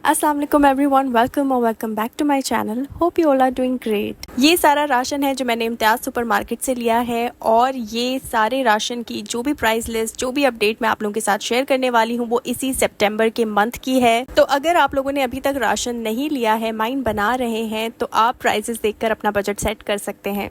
अस्सलाम वालेकुम everyone, welcome back to my channel. Hope you all are doing great. ये सारा राशन है जो मैंने इम्तियाज़ सुपरमार्केट से लिया है और ये सारे राशन की जो भी प्राइस लिस्ट, जो भी अपडेट मैं आप लोगों के साथ शेयर करने वाली हूँ वो इसी सितंबर के मंथ की है। तो अगर आप लोगों ने अभी तक राशन नहीं लिया है, माइंड बना रहे हैं, तो आप प्राइसेस देखकर अपना बजट सेट कर सकते हैं।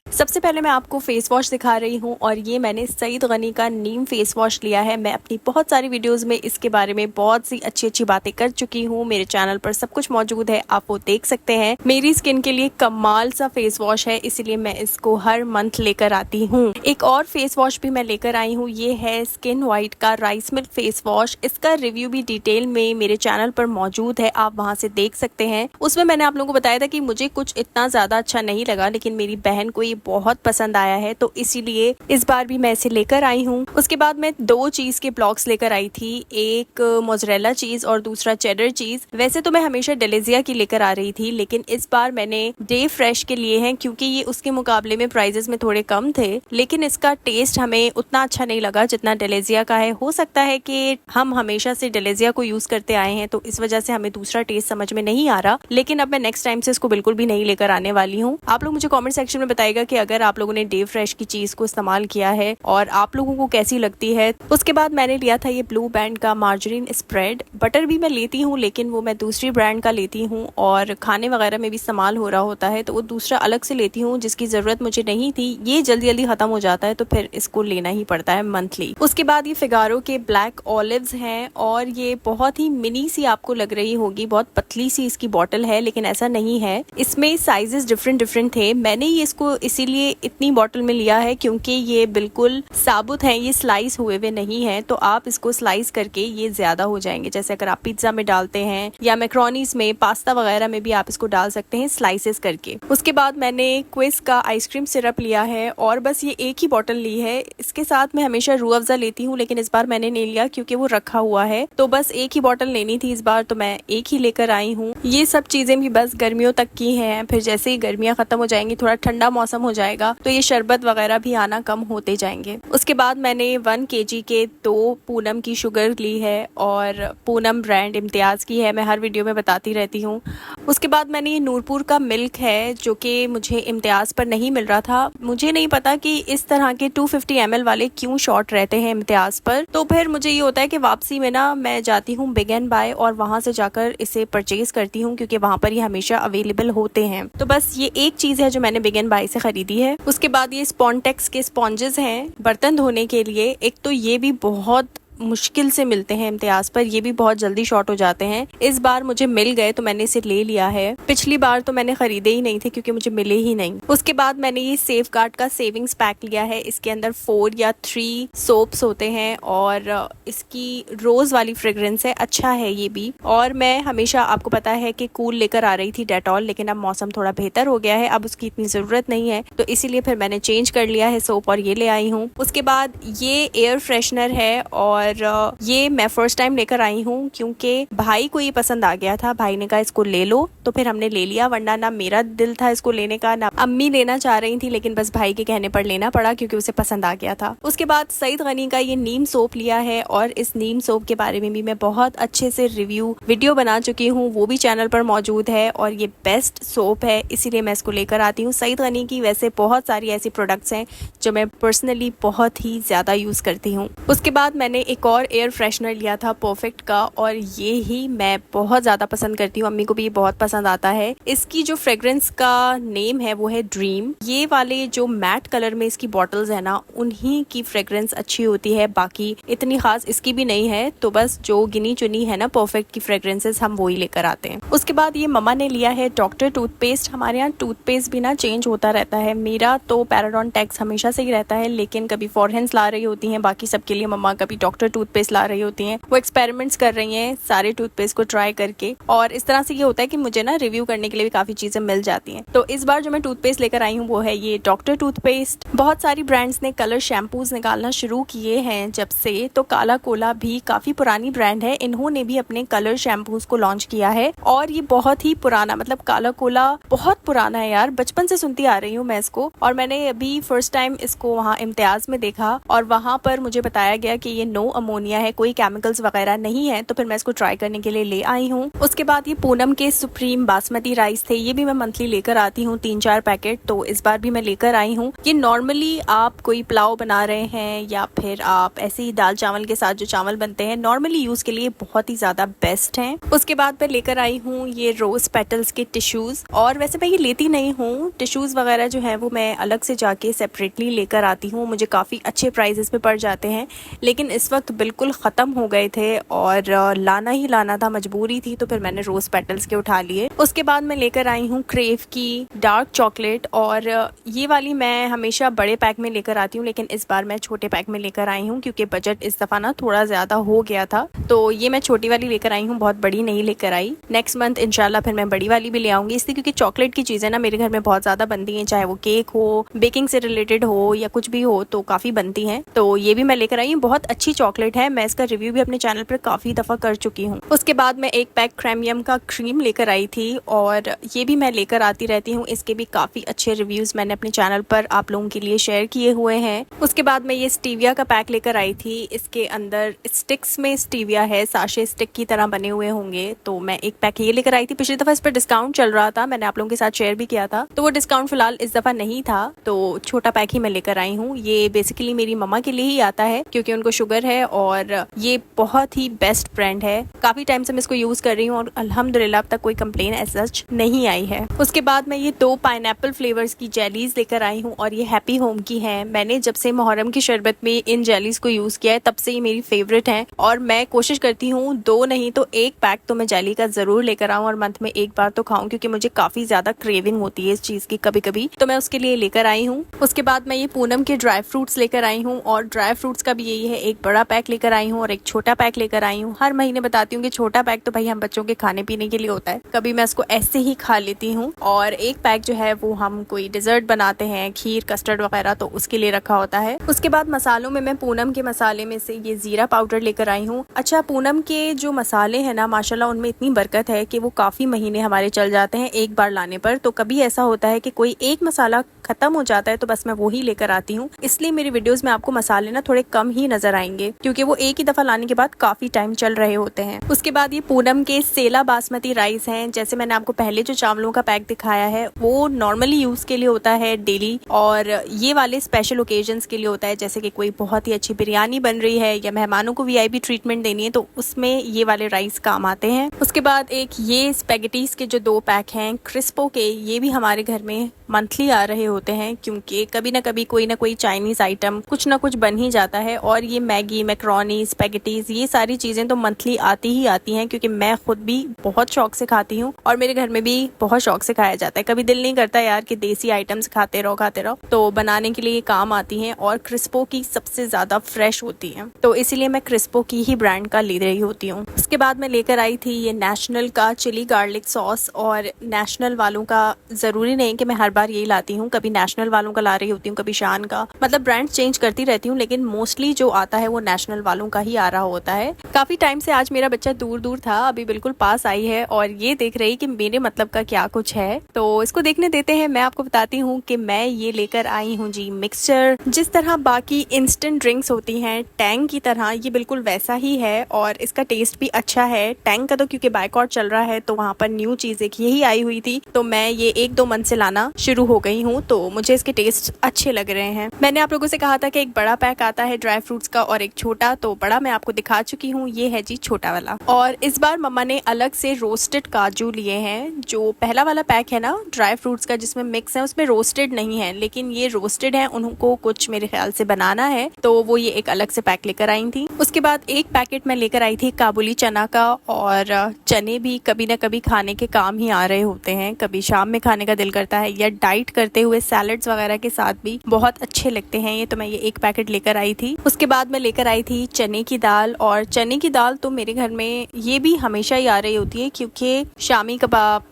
सबसे पहले मैं आपको फेस वॉश दिखा रही हूँ और ये मैंने सईद गनी का नीम फेस वॉश लिया है। मैं अपनी बहुत सारी वीडियोस में इसके बारे में बहुत सी अच्छी बातें कर चुकी हूँ। मेरे चैनल पर सब कुछ मौजूद है, आप वो देख सकते हैं। मेरी स्किन के लिए कमाल सा फेस वॉश है, इसीलिए मैं इसको हर मंथ लेकर आती हूँ। एक और फेस वॉश भी मैं लेकर आई हूँ, ये है स्किन वाइट का राइस मिल्क फेस वॉश। इसका रिव्यू भी डिटेल में मेरे चैनल पर मौजूद है, आप वहाँ से देख सकते हैं। उसमें मैंने आप लोगों को बताया था कि मुझे कुछ इतना ज्यादा अच्छा नहीं लगा, लेकिन मेरी बहन को ये बहुत पसंद आया है, तो इसीलिए इस बार भी मैं इसे लेकर आई हूँ। उसके बाद मैं दो चीज के ब्लॉक्स लेकर आई थी, एक मोज़रेला चीज और दूसरा चेडर चीज। वैसे तो मैं हमेशा डेलेजिया की लेकर आ रही थी, लेकिन इस बार मैंने डे फ्रेश के लिए हैं क्योंकि ये उसके मुकाबले में प्राइजेस में थोड़े कम थे, लेकिन इसका टेस्ट हमें उतना अच्छा नहीं लगा जितना डेलेजिया का है। हो सकता है कि हम हमेशा से डेलेजिया को यूज करते आए हैं, तो इस वजह से हमें दूसरा टेस्ट समझ में नहीं आ रहा, लेकिन अब मैं नेक्स्ट टाइम से इसको बिल्कुल भी नहीं लेकर आने वाली हूँ। आप लोग मुझे कॉमेंट सेक्शन में बताइएगा कि अगर आप लोगों ने डे फ्रेश की चीज को इस्तेमाल किया है और आप लोगों को कैसी लगती है। उसके बाद मैंने लिया था ये ब्लू बैंड का मार्जरीन स्प्रेड। बटर भी मैं लेती हूँ, लेकिन वो मैं दूसरी ब्रांड का लेती हूँ और खाने वगैरह में भी इस्तेमाल हो रहा होता है, तो वो दूसरा अलग से लेती हूँ जिसकी जरूरत मुझे नहीं थी। ये जल्दी जल्दी खत्म हो जाता है, तो फिर इसको लेना ही पड़ता है मंथली। उसके बाद ये फिगारो के ब्लैक ऑलिव्स हैं और ये बहुत ही मिनी सी आपको लग रही होगी, बहुत पतली सी इसकी बॉटल है, लेकिन ऐसा नहीं है। इसमें साइजेस डिफरेंट थे। मैंने ये इसको इसीलिए इतनी बॉटल में लिया है क्योंकि ये बिल्कुल साबुत है, ये स्लाइस हुए हुए नहीं है, तो आप इसको स्लाइस करके ये ज्यादा हो जाएंगे। जैसे अगर आप पिज्जा में डालते हैं या मैक्रोनीज में, पास्ता वगैरह में भी आप इसको डाल सकते हैं स्लाइसेस करके। उसके बाद मैंने क्विज का आइसक्रीम सिरप लिया है और बस ये एक ही बॉटल ली है। इसके साथ मैं हमेशा रूह अफ़ज़ा लेती हूँ, लेकिन इस बार मैंने नहीं लिया क्योंकि वो रखा हुआ है, तो बस एक ही बॉटल लेनी थी इस बार, तो मैं एक ही लेकर आई हूँ। ये सब चीजें भी बस गर्मियों तक की हैं, फिर जैसे ही गर्मियाँ खत्म हो जाएंगी, थोड़ा ठंडा मौसम हो जाएगा, तो ये शरबत वगैरह भी आना कम होते जाएंगे। उसके बाद मैंने 1 kg के 2 पूनम की शुगर ली है और पूनम ब्रांड इम्तियाज की है, मैं हर वीडियो में बताती रहती हूँ। उसके बाद मैंने ये नूरपुर का मिल्क है जो कि मुझे इम्तियाज पर नहीं मिल रहा था। मुझे नहीं पता कि इस तरह के 250 ml वाले क्यों शॉर्ट रहते हैं इम्तियाज पर, तो फिर मुझे ये होता है कि वापसी में ना मैं जाती हूँ बिग एंड बाय और वहां से जाकर इसे परचेज करती हूँ क्योंकि वहां पर ये हमेशा अवेलेबल होते हैं। तो बस ये एक चीज है जो मैंने बिग एंड बाय से खरीदी है। उसके बाद ये स्पॉन्टेक्स के स्पॉन्जेस हैं बर्तन धोने के लिए। एक तो ये भी बहुत मुश्किल से मिलते हैं इम्तियाज पर, ये भी बहुत जल्दी शॉर्ट हो जाते हैं। इस बार मुझे मिल गए तो मैंने इसे ले लिया है, पिछली बार तो मैंने खरीदे ही नहीं थे क्योंकि मुझे मिले ही नहीं। उसके बाद मैंने ये सेफगार्ड का सेविंग्स पैक लिया है। इसके अंदर 4 या 3 सोप्स होते हैं और इसकी रोज वाली फ्रेग्रेंस है, अच्छा है ये भी। और मैं हमेशा, आपको पता है कि कूल लेकर आ रही थी डेटॉल, लेकिन अब मौसम थोड़ा बेहतर हो गया है, अब उसकी इतनी जरूरत नहीं है, तो इसीलिए फिर मैंने चेंज कर लिया है सोप और ये ले आई हूँ। उसके बाद ये एयर फ्रेशनर है और ये मैं फर्स्ट टाइम लेकर आई हूँ क्योंकि भाई को ये पसंद आ गया था, भाई ने कहा इसको ले लो, तो फिर हमने ले लिया, वरना ना मेरा दिल था इसको लेने का, ना अम्मी लेना चाह रही थी, लेकिन बस भाई के कहने पर लेना पड़ा क्योंकि उसे पसंद आ गया था। उसके बाद सईद गनी का ये नीम सोप लिया है और इस नीम सोप के बारे में भी मैं बहुत अच्छे से रिव्यू वीडियो बना चुकी हूँ, वो भी चैनल पर मौजूद है और ये बेस्ट सोप है, इसीलिए मैं इसको लेकर आती हूँ। सईद गनी की वैसे बहुत सारी ऐसी प्रोडक्ट्स हैं जो मैं पर्सनली बहुत ही ज्यादा यूज करती हूँ। उसके बाद मैंने एक और एयर फ्रेशनर लिया था परफेक्ट का और ये ही मैं बहुत ज़्यादा पसंद करती हूँ, अम्मी को भी ये बहुत पसंद आता है। इसकी जो फ्रेग्रेंस का नेम है वो है ड्रीम। ये वाले जो मैट कलर में इसकी बॉटल्स है ना, उन्हीं की फ्रेग्रेंस अच्छी होती है, बाकी इतनी खास इसकी भी नहीं है, तो बस जो गिनी चुनी है ना परफेक्ट की फ्रेग्रेंसेस, हम वही लेकर आते हैं। उसके बाद ये मम्मा ने लिया है डॉक्टर टूथपेस्ट। हमारे यहाँ टूथपेस्ट भी ना चेंज होता रहता है, मेरा तो पैराडॉन टैक्स हमेशा से ही रहता है, लेकिन कभी फॉरहेंस ला रही होती हैं, बाकी सबके लिए मम्मा कभी डॉक्टर डॉक्टर टूथपेस्ट ला रही होती हैं, वो एक्सपेरिमेंट्स कर रही हैं सारे टूथपेस्ट को ट्राई करके, और इस तरह से ये होता है कि मुझे ना रिव्यू करने के लिए भी काफी चीजें मिल जाती हैं। तो इस बार जो मैं टूथपेस्ट लेकर आई हूँ वो है ये डॉक्टर टूथपेस्ट। बहुत सारी ब्रांड्स ने कलर शैम्पूज निकालना शुरू किए हैं जब से, तो काला कोला भी काफी पुरानी ब्रांड है, इन्होंने भी अपने कलर शैम्पूज को लॉन्च किया है। और ये बहुत ही पुराना, मतलब काला कोला बहुत पुराना है यार, बचपन से सुनती आ रही हूँ मैं इसको। और मैंने अभी फर्स्ट टाइम इसको वहाँ इम्तियाज में देखा और वहाँ पर मुझे बताया गया कि ये नो अमोनिया है, कोई केमिकल्स वगैरह नहीं है, तो फिर मैं इसको ट्राई करने के लिए ले आई हूँ। उसके बाद ये पूनम के सुप्रीम बासमती राइस थे, ये भी मैं मंथली लेकर आती हूँ 3-4 पैकेट, तो इस बार भी मैं लेकर आई हूँ। ये नॉर्मली आप कोई पुलाव बना रहे हैं या फिर आप ऐसे ही दाल चावल के साथ जो चावल बनते हैं नॉर्मली यूज के लिए बहुत ही ज्यादा बेस्ट हैं। उसके बाद मैं लेकर आई हूँ ये रोज पेटल्स के टिश्यूज, और वैसे मैं ये लेती नहीं हूँ, टिश्यूज वगैरह जो है वो मैं अलग से जाके सेपरेटली लेकर आती हूँ, मुझे काफी अच्छे प्राइजेस पे पड़ जाते हैं, लेकिन इस वक्त बिल्कुल खत्म हो गए थे और लाना ही लाना था, मजबूरी थी, तो फिर मैंने रोज पेटल्स के उठा लिए। उसके बाद मैं लेकर आई हूँ क्रेव की डार्क चॉकलेट, और ये वाली मैं हमेशा बड़े पैक में लेकर आती हूँ, लेकिन इस बार मैं छोटे पैक में लेकर आई हूँ क्योंकि बजट इस दफा ना थोड़ा ज्यादा हो गया था, तो ये मैं छोटी वाली लेकर आई हूँ, बहुत बड़ी नहीं लेकर आई। नेक्स्ट मंथ इंशाल्लाह फिर मैं बड़ी वाली भी ले आऊंगी, इसलिए क्योंकि चॉकलेट की चीजें ना मेरे घर में बहुत ज्यादा बनती हैं, चाहे वो केक हो, बेकिंग से रिलेटेड हो या कुछ भी हो, तो काफी बनती हैं। तो ये भी मैं लेकर आई हूँ, बहुत अच्छी चॉकलेट है, मैं इसका रिव्यू भी अपने चैनल पर काफी दफा कर चुकी हूँ। उसके बाद मैं एक पैक क्रेमियम का क्रीम लेकर आई थी, और ये भी मैं लेकर आती रहती हूँ, इसके भी काफी अच्छे रिव्यूज मैंने अपने चैनल पर आप लोगों के लिए शेयर किए हुए हैं। उसके बाद मैं ये स्टीविया का पैक लेकर आई थी, इसके अंदर स्टिक्स में स्टीविया है, साशे स्टिक की तरह बने हुए होंगे, तो मैं एक पैक ये लेकर आई थी। पिछली दफा इस पर डिस्काउंट चल रहा था, मैंने आप लोगों के साथ शेयर भी किया था, तो वो डिस्काउंट फिलहाल इस दफा नहीं था, तो छोटा पैक ही मैं लेकर आई हूँ। ये बेसिकली मेरी मम्मा के लिए ही आता है क्योंकि उनको शुगर है, और ये बहुत ही बेस्ट ब्रांड है, काफी टाइम से मैं इसको यूज कर रही हूँ और अल्हम्दुलिल्लाह अब तक कोई कंप्लेन ऐसा नहीं आई है। उसके बाद मैं ये 2 पाइनएप्पल फ्लेवर्स की जेलीज लेकर आई हूँ, और ये हैप्पी होम की है। मैंने जब से मुहर्रम की शरबत में इन जेलीज को यूज किया है तब से ये मेरी फेवरेट है, और मैं कोशिश करती हूँ 2 नहीं तो 1 पैक तो मैं जेली का जरूर लेकर आऊँ और मंथ में एक बार तो खाऊं, क्योंकि मुझे काफी ज्यादा क्रेविंग होती है इस चीज की कभी कभी, तो मैं उसके लिए लेकर आई हूँ। उसके बाद मैं ये पूनम के ड्राई फ्रूट्स लेकर आई हूँ, और ड्राई फ्रूट्स का भी यही है, एक बड़ा पैक लेकर आई हूँ और एक छोटा पैक लेकर आई हूँ। हर महीने बताती हूँ कि छोटा पैक तो भाई हम बच्चों के खाने पीने के लिए होता है, कभी मैं इसको ऐसे ही खा लेती हूँ, और एक पैक जो है वो हम कोई डिजर्ट बनाते हैं, खीर कस्टर्ड वगैरह, तो उसके लिए रखा होता है। उसके बाद मसालों में मैं पूनम के मसाले में से ये जीरा पाउडर लेकर आई हूँ। अच्छा, पूनम के जो मसाले हैं ना माशाल्लाह उनमें इतनी बरकत है कि वो काफी महीने हमारे चल जाते हैं एक बार लाने पर। तो कभी ऐसा होता है कि कोई एक मसाला खत्म हो जाता है तो बस मैं वो ही लेकर आती हूँ, इसलिए मेरी वीडियोस में आपको मसाले ना थोड़े कम ही नजर आएंगे क्योंकि वो एक ही दफा लाने के बाद काफी टाइम चल रहे होते हैं। उसके बाद ये पूनम के सेला बासमती राइस हैं। जैसे मैंने आपको पहले जो चावलों का पैक दिखाया है वो नॉर्मली यूज के लिए होता है डेली, और ये वाले स्पेशल ओकेजन्स के लिए होता है, जैसे कि कोई बहुत ही अच्छी बिरयानी बन रही है या मेहमानों को वीआईपी ट्रीटमेंट देनी है तो उसमें ये वाले राइस काम आते हैं। उसके बाद एक ये स्पेगेटीज के जो 2 पैक हैं क्रिस्पो के, ये भी हमारे घर में मंथली आ रहे होते हैं क्योंकि कभी ना कभी कोई ना कोई चाइनीज आइटम कुछ ना कुछ बन ही जाता है, और ये मैगी, मैक्रोनी, स्पेगेटीज, ये सारी चीजें तो मंथली आती ही आती हैं क्योंकि मैं खुद भी बहुत शौक से खाती हूँ और मेरे घर में भी बहुत शौक से खाया जाता है। कभी दिल नहीं करता यार कि देसी आइटम्स खाते रहो, तो बनाने के लिए ये काम आती हैं, और क्रिस्पो की सबसे ज्यादा फ्रेश होती है, तो इसीलिए मैं क्रिस्पो की ही ब्रांड का ले रही होती हूँ। उसके बाद मैं लेकर आई थी ये नेशनल का चिली गार्लिक सॉस, और नेशनल वालों का जरूरी नहीं कि मैं हर बार यही लाती हूँ, कभी नेशनल वालों का ला रही होती हूँ, कभी शान का, मतलब ब्रांड चेंज करती रहती हूँ, लेकिन मोस्टली जो आता है वो नेशनल वालों का ही आ रहा होता है। काफी टाइम से आज मेरा बच्चा दूर दूर था, अभी बिल्कुल पास आई है और ये देख रही कि मेरे मतलब का क्या कुछ है, तो इसको देखने देते हैं। मैं आपको बताती हूँ कि मैं ये लेकर आई हूँ जी मिक्सचर। जिस तरह बाकी इंस्टेंट ड्रिंक्स होती हैं टैंग की तरह, ये बिल्कुल वैसा ही है और इसका टेस्ट भी अच्छा है। टैंग का तो क्योंकि बायकॉट चल रहा है तो वहाँ पर न्यू चीज एक यही आई हुई थी, तो मैं ये 1-2 मंथ से लाना शुरू हो गई हूँ, तो मुझे इसके टेस्ट अच्छे लग रहे हैं। मैंने आप लोगों से कहा था कि एक बड़ा पैक आता है ड्राई फ्रूट्स का और एक छोटा, तो बड़ा मैं आपको दिखा चुकी हूँ, ये है जी छोटा वाला। और इस बार मम्मा ने अलग से रोस्टेड काजू लिए हैं। जो पहला वाला पैक है ना ड्राई फ्रूट्स का जिसमें मिक्स है उसमें रोस्टेड नहीं है, लेकिन ये रोस्टेड है, उनको कुछ मेरे ख्याल से बनाना है, तो वो ये एक अलग से पैक लेकर आई थी। उसके बाद एक पैकेट मैं लेकर आई थी काबुली चना का, और चने भी कभी ना कभी खाने के काम ही आ रहे होते हैं, कभी शाम में खाने का दिल करता है या डाइट करते हुए सैलड्स वगैरह के साथ भी बहुत अच्छे लगते हैं ये। तो मैं ये एक पैकेट लेकर आई थी। उसके बाद मैं लेकर आई थी चने की दाल, और चने की दाल तो मेरे घर में ये भी हमेशा ही आ रही होती है, क्योंकि शामी कबाब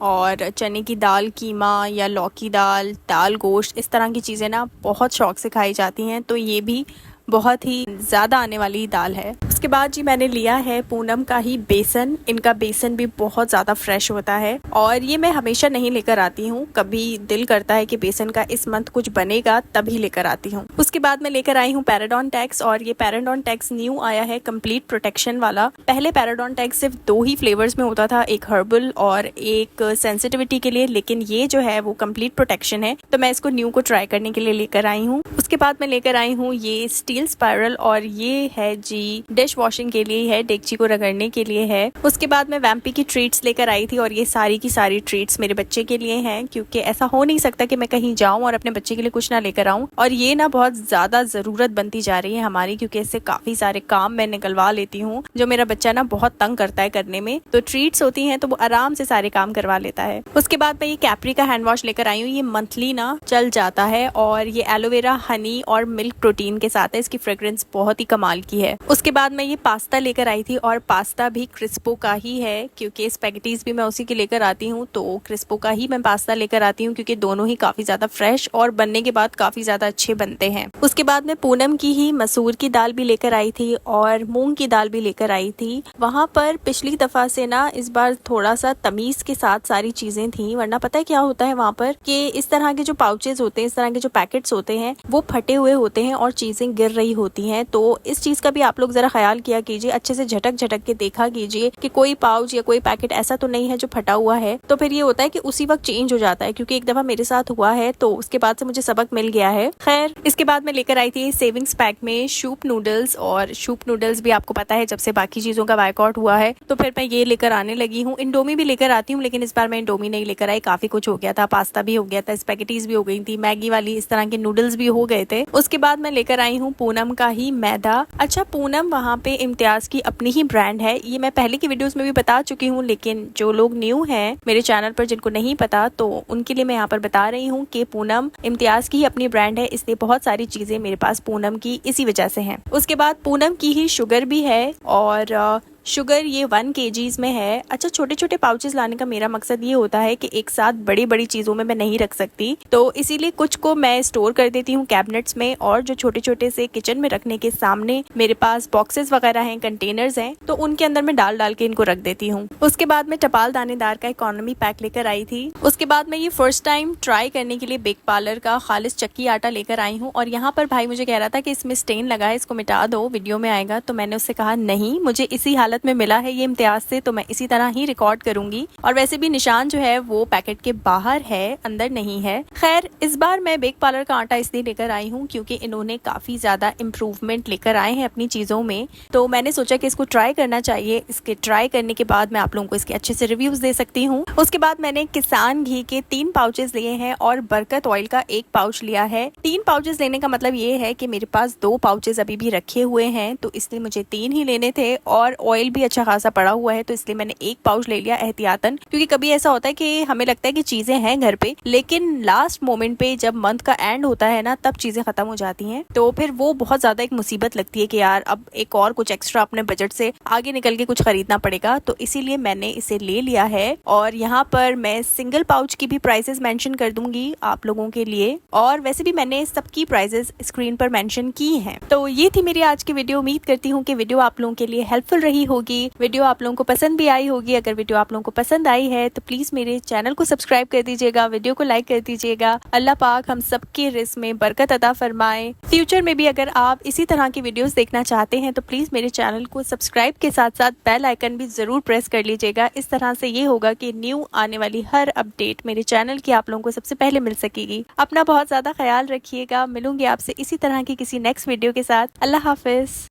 और चने की दाल कीमा या लौकी दाल, दाल गोश्त, इस तरह की चीज़ें ना बहुत शौक से खाई जाती हैं। तो ये भी बहुत ही ज़्यादा आने वाली दाल है। उसके बाद जी मैंने लिया है पूनम का ही बेसन। इनका बेसन भी बहुत ज़्यादा फ्रेश होता है और ये मैं हमेशा नहीं लेकर आती हूँ, कभी दिल करता है कि बेसन का इस मंथ कुछ बनेगा तभी लेकर आती हूँ। उसके बाद मैं लेकर आई हूँ पैराडोनटेक्स, और ये पैराडोनटेक्स न्यू आया है कंप्लीट प्रोटेक्शन वाला। पहले पैराडोनटेक्स सिर्फ 2 ही फ्लेवर्स में होता था, एक हर्बल और एक सेंसिटिविटी के लिए, लेकिन ये जो है वो कंप्लीट प्रोटेक्शन है। तो मैं इसको न्यू को ट्राई करने के लिए लेकर आई हूँ। उसके बाद मैं लेकर आई हूँ ये स्टील स्पाइरल, और ये है जी डिश वॉशिंग के लिए है, डेगची को रगड़ने के लिए है। उसके बाद मैं वैम्पी की ट्रीट्स लेकर आई थी, और ये सारी की सारी ट्रीट्स मेरे बच्चे के लिए हैं, क्योंकि ऐसा हो नहीं सकता कि मैं कहीं जाऊं और अपने बच्चे के लिए कुछ ना लेकर आऊं। और ये ना बहुत ज्यादा जरूरत बनती जा रही है हमारी, क्योंकि इससे काफी सारे काम मैं निकलवा लेती हूँ जो मेरा बच्चा ना बहुत तंग करता है करने में। तो ट्रीट्स होती हैं तो वो आराम से सारे काम करवा लेता है। उसके बाद मैं ये कैप्री का हैंड वॉश लेकर आई हूँ। ये मंथली ना चल जाता है, और ये एलोवेरा, हनी और मिल्क प्रोटीन के साथ है। इसकी फ्रेग्रेंस बहुत ही कमाल की है। उसके बाद मैं ये पास्ता लेकर आई थी, और पास्ता भी क्रिस्पो का ही है, क्योंकि स्पैगेटीज भी मैं उसी के लेकर आती हूँ। तो क्रिस्पो का ही मैं पास्ता लेकर आती हूँ, क्योंकि दोनों ही काफी ज्यादा फ्रेश और बनने के बाद काफी ज्यादा अच्छे बनते हैं। उसके बाद मैं पूनम की ही मसूर की दाल भी लेकर आई थी, और मूंग की दाल भी लेकर आई थी। वहाँ पर पिछली दफा से ना इस बार थोड़ा सा तमीज के साथ सारी चीजें थी, वरना पता है क्या होता है वहाँ पर कि इस तरह के जो पाउचेज होते हैं, इस तरह के जो पैकेट्स होते हैं, वो फटे हुए होते हैं और चीजें गिर रही होती हैं। तो इस चीज का भी आप लोग जरा ख्याल किया कीजिए, अच्छे से झटक झटक के देखा कीजिए कि कोई पाउच या कोई पैकेट ऐसा तो नहीं है जो फटा हुआ है। तो फिर ये होता है कि उसी वक्त चेंज हो जाता है, क्योंकि एक दफा मेरे साथ हुआ है, तो उसके बाद से मुझे सबक मिल गया है। खैर, इसके बाद मैं लेकर आई थी सेविंग्स पैक में शूप नूडल्स, और शूप नूडल्स भी आपको पता है जब से बाकी चीजों का बायकॉट हुआ है तो फिर मैं ये लेकर आने लगी हूँ। इंडोमी भी लेकर आती हूँ, लेकिन इस बार मैं इंडोमी नहीं लेकर आई, काफी कुछ हो गया था। पास्ता भी हो गया था, स्पैगेटीज भी हो गई थी, मैगी वाली इस तरह के नूडल्स भी हो गए थे। उसके बाद मैं लेकर आई हूँ पूनम का ही मैदा। अच्छा, पूनम वहाँ पे इम्तियाज की अपनी ही ब्रांड है, ये मैं पहले की वीडियोस में भी बता चुकी हूँ, लेकिन जो लोग न्यू हैं मेरे चैनल पर, जिनको नहीं पता, तो उनके लिए मैं यहाँ पर बता रही हूँ कि पूनम इम्तियाज की ही अपनी ब्रांड है, इसलिए बहुत सारी चीजें मेरे पास पूनम की इसी वजह से हैं। उसके बाद पूनम की ही शुगर भी है, और शुगर ये 1 kg में है। अच्छा, छोटे छोटे पाउचेस लाने का मेरा मकसद ये होता है कि एक साथ बड़ी बड़ी चीजों में मैं नहीं रख सकती, तो इसीलिए कुछ को मैं स्टोर कर देती हूँ कैबिनेट्स में, और जो छोटे छोटे से किचन में रखने के सामने मेरे पास बॉक्सेस वगैरह हैं, कंटेनर्स हैं, तो उनके अंदर मैं डाल डाल के इनको रख देती हूँ। उसके बाद मैं टपाल दानेदार का इकोनॉमी पैक लेकर आई थी। उसके बाद मैं ये फर्स्ट टाइम ट्राई करने के लिए बेक पार्लर का खालिस चक्की आटा लेकर आई हूँ, और यहाँ पर भाई मुझे कह रहा था कि इसमें स्टेन लगा है, इसको मिटा दो, वीडियो में आएगा। तो मैंने उससे कहा नहीं, मुझे इसी हालत में मिला है ये इम्तियाज से, तो मैं इसी तरह ही रिकॉर्ड करूंगी। और वैसे भी निशान जो है वो पैकेट के बाहर है, अंदर नहीं है। खैर, इस बार मैं बेक पार्लर का आटा इसलिए लेकर आई हूँ क्योंकि इन्होंने काफी ज्यादा इम्प्रूवमेंट लेकर आए हैं अपनी चीजों में, तो मैंने सोचा कि इसको ट्राई करना चाहिए। इसके ट्राई करने के बाद मैं आप लोगों को इसके अच्छे से रिव्यूज दे सकती हूँ। उसके बाद मैंने किसान घी के 3 पाउचेस लिए हैं, और बरकत ऑयल का 1 पाउच लिया है। 3 पाउचेस लेने का मतलब ये है कि मेरे पास 2 पाउचेस अभी भी रखे हुए हैं, तो इसलिए मुझे 3 ही लेने थे, और ऑयल भी अच्छा खासा पड़ा हुआ है, तो इसलिए मैंने 1 पाउच ले लिया एहतियातन। क्योंकि कभी ऐसा होता है कि हमें लगता है कि चीजें हैं घर पे, लेकिन लास्ट मोमेंट पे जब मंथ का एंड होता है ना, तब चीजें खत्म हो जाती हैं, तो फिर वो बहुत ज्यादा एक मुसीबत लगती है कि यार अब एक और कुछ एक्स्ट्रा अपने बजट से आगे निकल के कुछ खरीदना पड़ेगा। तो इसीलिए मैंने इसे ले लिया है, और यहाँ पर मैं सिंगल पाउच की भी प्राइसेस मेंशन कर दूंगी आप लोगों के लिए, और वैसे भी मैंने सबकी प्राइसेस स्क्रीन पर मेंशन की हैं। तो ये थी मेरी आज की वीडियो। उम्मीद करती हूँ कि वीडियो आप लोगों के लिए हेल्पफुल रही होगी, वीडियो आप लोगों को पसंद भी आई होगी। अगर वीडियो आप लोगों को पसंद आई है तो प्लीज मेरे चैनल को सब्सक्राइब कर दीजिएगा, वीडियो को लाइक कर दीजिएगा। अल्लाह पाक हम सबके रिस्क में बरकत अता फरमाए। फ्यूचर में भी अगर आप इसी तरह की वीडियोस देखना चाहते हैं तो प्लीज मेरे चैनल को सब्सक्राइब के साथ साथ बेल आइकन भी जरूर प्रेस कर लीजिएगा। इस तरह से ये होगा कि न्यू आने वाली हर अपडेट मेरे चैनल की आप लोगों को सबसे पहले मिल सकेगी। अपना बहुत ज्यादा ख्याल रखिएगा। मिलूंगी आपसे इसी तरह की किसी नेक्स्ट वीडियो के साथ। अल्लाह हाफिज।